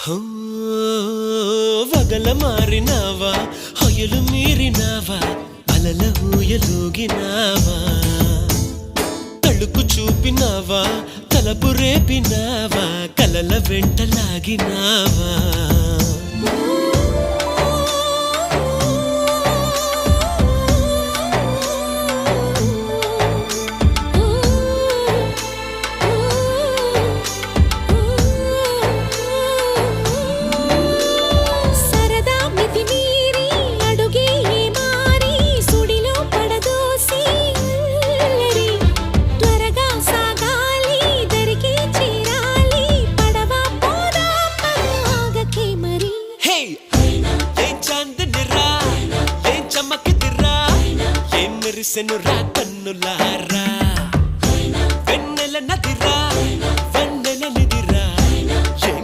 హో వగల మారినావా హొయలు మీరినావా అలల ఊయలూగినావా తళుకు చూపినావా తలపు రేపినావా కలల వెంటలాగినావా మెరిసెను రా కన్నులారా